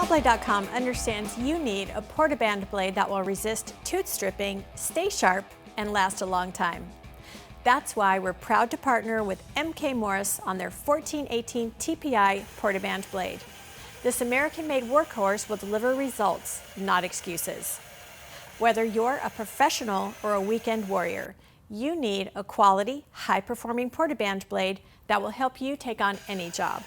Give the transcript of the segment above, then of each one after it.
Sawblade.com understands you need a porta-band blade that will resist tooth stripping, stay sharp, and last a long time. That's why we're proud to partner with Morse on their 1418 TPI Portaband blade. This American-made workhorse will deliver results, not excuses. Whether you're a professional or a weekend warrior, you need a quality, high-performing porta-band blade that will help you take on any job.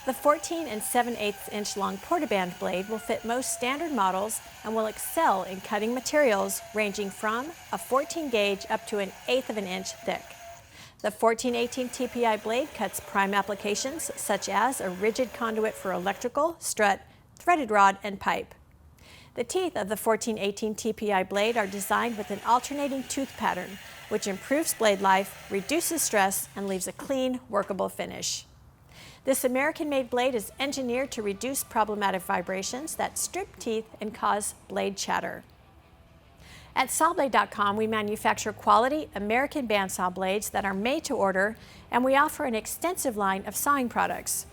The 14 7/8 inch long porta-band blade will fit most standard models and will excel in cutting materials ranging from a 14 gauge up to an 1/8 of an inch thick. The 1418 TPI blade cuts prime applications such as a rigid conduit for electrical, strut, threaded rod, and pipe. The teeth of the 1418 TPI blade are designed with an alternating tooth pattern, which improves blade life, reduces stress, and leaves a clean, workable finish. This American-made blade is engineered to reduce problematic vibrations that strip teeth and cause blade chatter. At Sawblade.com, we manufacture quality American bandsaw blades that are made to order, and we offer an extensive line of sawing products.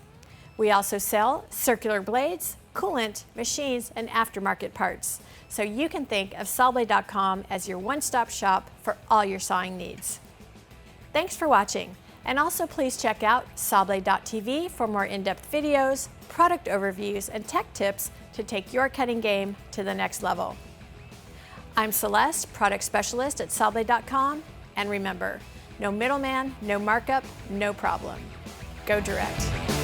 We also sell circular blades, coolant, machines, and aftermarket parts, so you can think of Sawblade.com as your one-stop shop for all your sawing needs. Thanks for watching. And also please check out Sawblade.tv for more in-depth videos, product overviews, and tech tips to take your cutting game to the next level. I'm Celeste, product specialist at Sawblade.com, and remember, no middleman, no markup, no problem. Go direct.